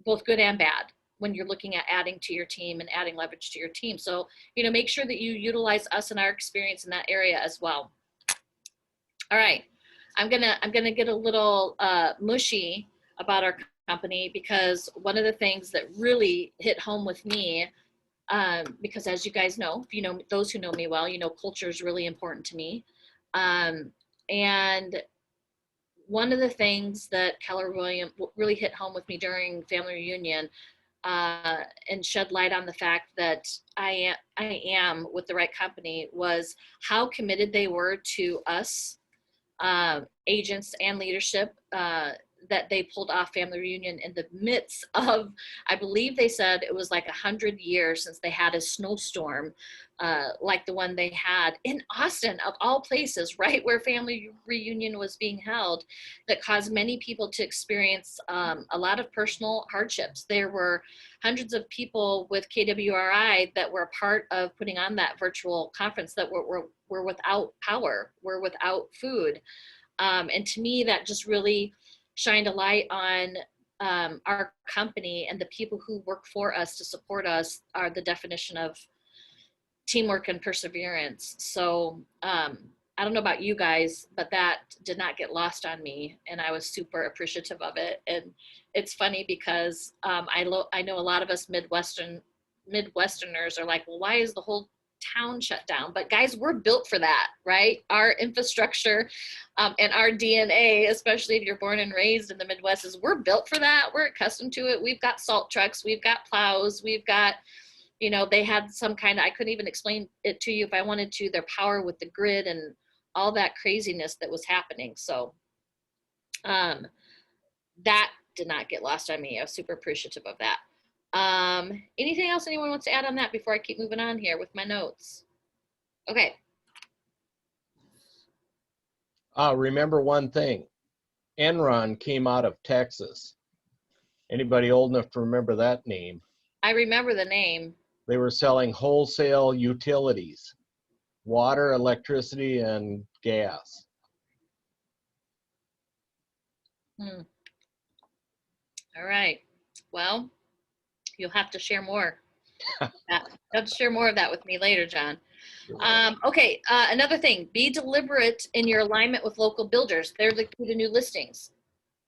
both good and bad, when you're looking at adding to your team and adding leverage to your team. So, you know, make sure that you utilize us and our experience in that area as well. All right. I'm gonna get a little mushy about our company because one of the things that really hit home with me, because as you guys know, if you know those who know me well, you know culture is really important to me, and one of the things that Keller Williams really hit home with me during family reunion and shed light on the fact that I am with the right company was how committed they were to us. Agents and leadership that they pulled off family reunion in the midst of, I believe they said it was like 100 years since they had a snowstorm like the one they had in Austin, of all places, right where family reunion was being held, that caused many people to experience a lot of personal hardships. There were hundreds of people with KWRI that were part of putting on that virtual conference that were without power, were without food. And to me, that just really shined a light on our company, and the people who work for us to support us are the definition of teamwork and perseverance. So I don't know about you guys, but that did not get lost on me, and I was super appreciative of it. And it's funny because I know a lot of us Midwesterners are like, well, why is the whole town shut down? But guys, we're built for that, right? Our infrastructure and our DNA, especially if you're born and raised in the Midwest, is we're built for that. We're accustomed to it. We've got salt trucks, we've got plows, we've got, you know, they had some kind of, I couldn't even explain it to you if I wanted to, their power with the grid and all that craziness that was happening. So that did not get lost on me. I was super appreciative of that. Anything else anyone wants to add on that before I keep moving on here with my notes? Okay. Remember one thing, Enron came out of Texas. Anybody old enough to remember that name? I remember the name. They were selling wholesale utilities, water, electricity, and gas. All right. Well, you'll have to share more. You'll have to share more of that with me later, John. Okay, another thing, be deliberate in your alignment with local builders. They're the key to new listings.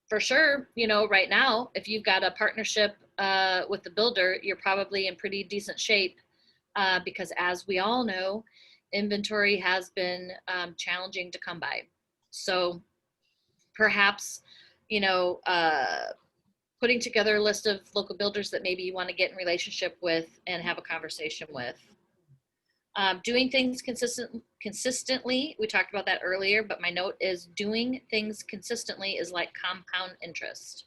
For sure, you know, right now, if you've got a partnership with the builder, you're probably in pretty decent shape because as we all know, inventory has been challenging to come by. So perhaps, you know, putting together a list of local builders that maybe you want to get in relationship with and have a conversation with. Doing things consistently. We talked about that earlier, but my note is doing things consistently is like compound interest.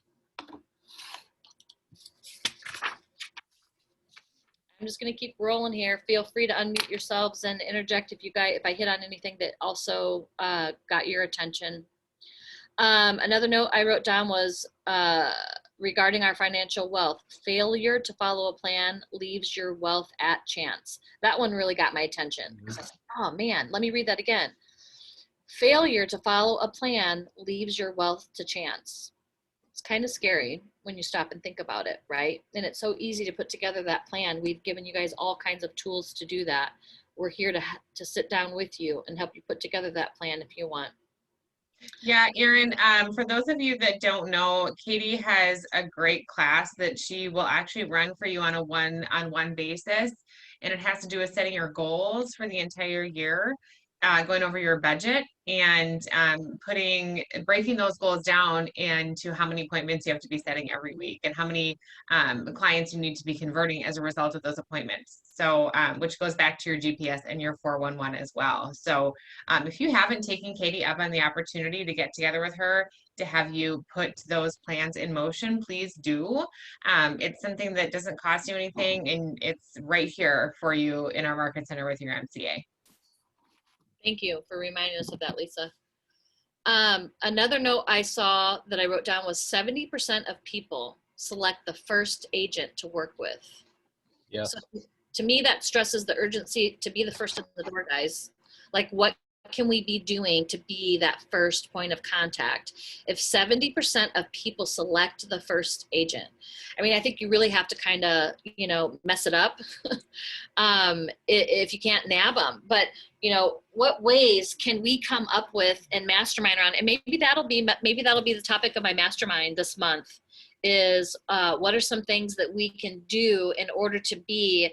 I'm just going to keep rolling here. Feel free to unmute yourselves and interject if I hit on anything that also got your attention. Another note I wrote down was regarding our financial wealth. Failure to follow a plan leaves your wealth at chance. That one really got my attention. I said, oh man, let me read that again. Failure to follow a plan leaves your wealth to chance. It's kind of scary when you stop and think about it, right? And it's so easy to put together that plan. We've given you guys all kinds of tools to do that. We're here to sit down with you and help you put together that plan if you want. Yeah, Erin, for those of you that don't know, Katie has a great class that she will actually run for you on a one-on-one basis. And it has to do with setting your goals for the entire year, going over your budget and breaking those goals down into how many appointments you have to be setting every week and how many clients you need to be converting as a result of those appointments. So, which goes back to your GPS and your 411 as well. So if you haven't taken Katie up on the opportunity to get together with her to have you put those plans in motion, please do. It's something that doesn't cost you anything, and it's right here for you in our Market Center with your MCA. Thank you for reminding us of that, Lisa. Another note I saw that I wrote down was 70% of people select the first agent to work with. Yes. So to me, that stresses the urgency to be the first in the door, guys. Like, what can we be doing to be that first point of contact? If 70% of people select the first agent, I mean, I think you really have to kind of, mess it up if you can't nab them. But, what ways can we come up with and mastermind around? And maybe that'll be the topic of my mastermind this month is what are some things that we can do in order to be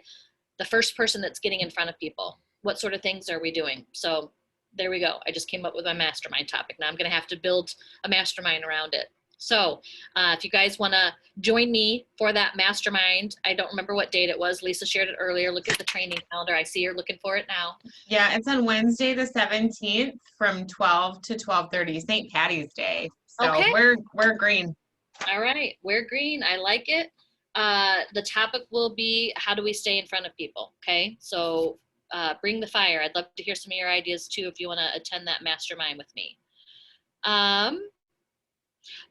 the first person that's getting in front of people? What sort of things are we doing? So there we go. I just came up with my mastermind topic. Now I'm going to have to build a mastermind around it. So if you guys want to join me for that mastermind, I don't remember what date it was. Lisa shared it earlier. Look at the training calendar. I see you're looking for it now. Yeah, it's on Wednesday the 17th from 12 to 12:30, St. Patty's Day. So Okay. we're green. All right, we're green. I like it. The topic will be, how do we stay in front of people? Okay, so bring the fire. I'd love to hear some of your ideas too if you want to attend that mastermind with me.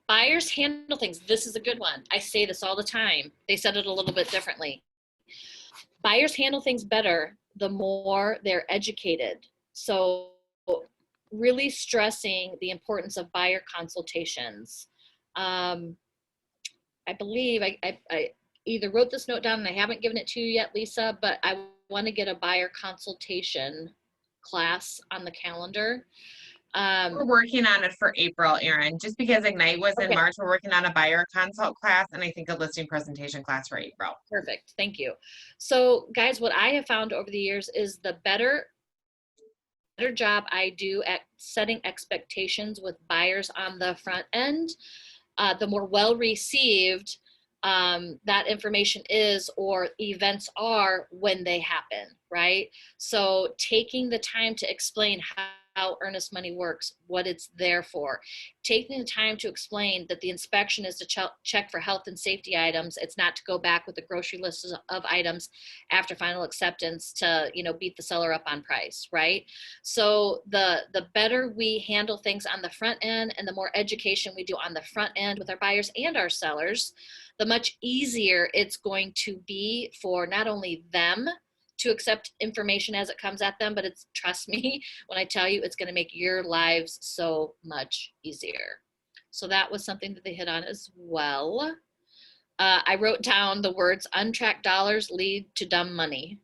Buyers handle things. This is a good one. I say this all the time. They said it a little bit differently. Buyers handle things better the more they're educated. So really stressing the importance of buyer consultations. I believe I either wrote this note down and I haven't given it to you yet, Lisa, but I want to get a buyer consultation class on the calendar. We're working on it for April, Erin. Just because Ignite was in March, we're working on a buyer consult class and I think a listing presentation class for April. Perfect. Thank you. So guys, what I have found over the years is the better job I do at setting expectations with buyers on the front end, the more well-received that information is or events are when they happen, right? So taking the time to explain how earnest money works, what it's there for, taking the time to explain that the inspection is to check for health and safety items. It's not to go back with a grocery list of items after final acceptance to, beat the seller up on price, right? So the better we handle things on the front end and the more education we do on the front end with our buyers and our sellers, the much easier it's going to be for not only them to accept information as it comes at them, but it's, trust me when I tell you, it's going to make your lives so much easier. So that was something that they hit on as well. I wrote down the words, untracked dollars lead to dumb money.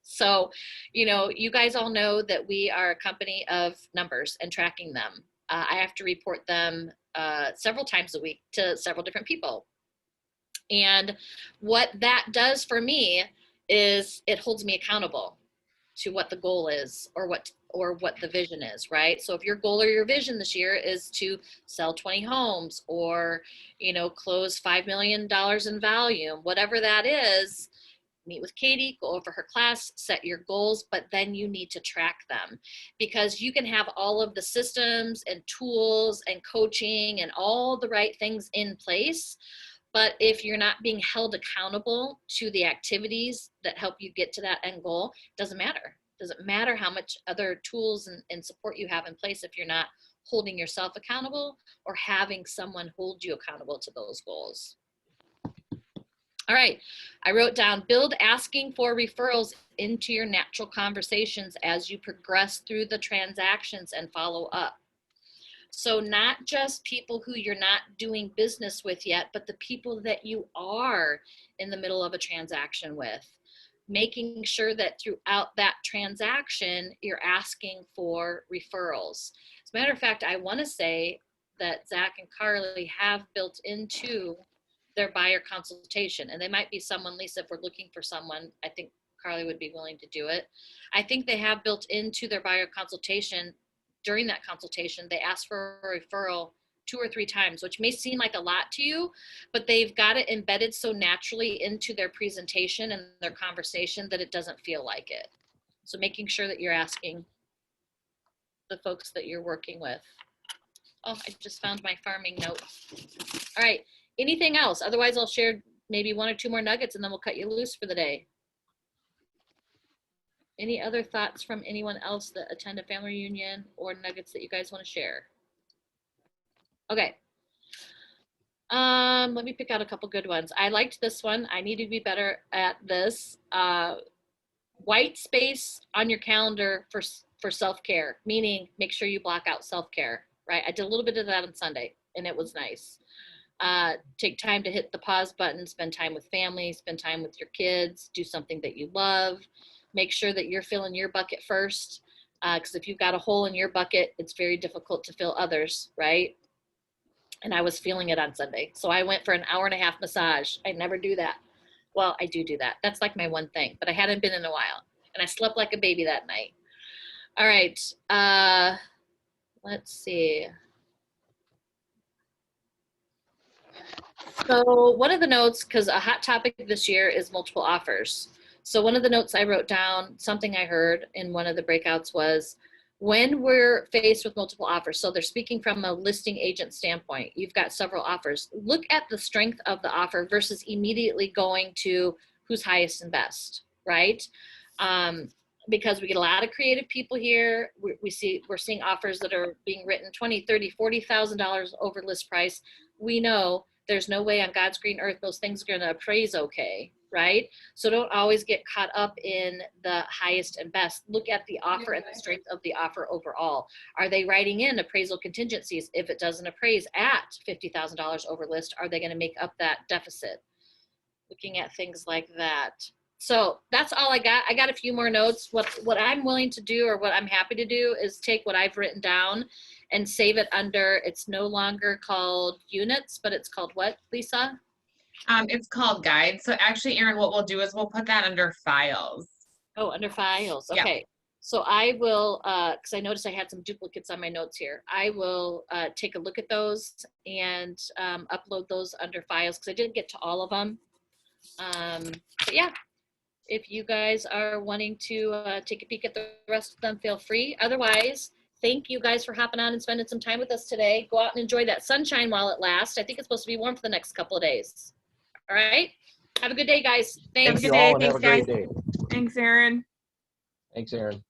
So, you guys all know that we are a company of numbers and tracking them. I have to report them several times a week to several different people. And what that does for me is it holds me accountable. to what the goal is or what the vision is, right? So if your goal or your vision this year is to sell 20 homes or, you know, close $5 million in volume, whatever that is, meet with Katie, go over her class, set your goals, but then you need to track them, because you can have all of the systems and tools and coaching and all the right things in place. But if you're not being held accountable to the activities that help you get to that end goal, it doesn't matter. It doesn't matter how much other tools and support you have in place if you're not holding yourself accountable or having someone hold you accountable to those goals. All right, I wrote down, build asking for referrals into your natural conversations as you progress through the transactions and follow up. So not just people who you're not doing business with yet, but the people that you are in the middle of a transaction with. Making sure that throughout that transaction, you're asking for referrals. As a matter of fact, I want to say that Zach and Carly have built into their buyer consultation, and they might be someone, Lisa, if we're looking for someone, I think Carly would be willing to do it. I think they have built into their buyer consultation. During that consultation, they ask for a referral 2 or 3 times, which may seem like a lot to you, but they've got it embedded so naturally into their presentation and their conversation that it doesn't feel like it. So making sure that you're asking the folks that you're working with. Oh, I just found my farming note. All right, anything else? Otherwise, I'll share maybe 1 or 2 more nuggets and then we'll cut you loose for the day. Any other thoughts from anyone else that attend a family reunion or nuggets that you guys want to share? Okay. Let me pick out a couple good ones. I liked this one. I need to be better at this. White space on your calendar for self-care, meaning make sure you block out self-care, right? I did a little bit of that on Sunday and it was nice. Take time to hit the pause button, spend time with family, spend time with your kids, do something that you love. Make sure that you're filling your bucket first, because if you've got a hole in your bucket, it's very difficult to fill others, right? And I was feeling it on Sunday. So I went for an 1.5-hour massage. I never do that. Well, I do that. That's like my one thing, but I hadn't been in a while. And I slept like a baby that night. All right. Let's see. So one of the notes, because a hot topic this year is multiple offers. So one of the notes I wrote down, something I heard in one of the breakouts was, when we're faced with multiple offers, so they're speaking from a listing agent standpoint, you've got several offers, look at the strength of the offer versus immediately going to who's highest and best, right? Because we get a lot of creative people here. We're seeing offers that are being written $20,000, $30,000, $40,000 over list price. We know there's no way on God's green earth those things are going to appraise okay, right? So don't always get caught up in the highest and best. Look at the offer and the strength of the offer overall. Are they writing in appraisal contingencies? If it doesn't appraise at $50,000 over list, are they going to make up that deficit? Looking at things like that. So that's all I got. I got a few more notes. What I'm willing to do, or what I'm happy to do, is take what I've written down and save it under, it's no longer called units, but it's called what, Lisa? It's called guides. So actually, Erin, what we'll do is we'll put that under files. Oh, under files. Yeah. Okay. So I will, because I noticed I had some duplicates on my notes here. I will take a look at those and upload those under files, because I didn't get to all of them. But yeah, if you guys are wanting to take a peek at the rest of them, feel free. Otherwise, thank you guys for hopping on and spending some time with us today. Go out and enjoy that sunshine while it lasts. I think it's supposed to be warm for the next couple of days. All right. Have a good day, guys. Thanks. Thank you all and have a great day. Thanks, Erin. Thanks, Aaron.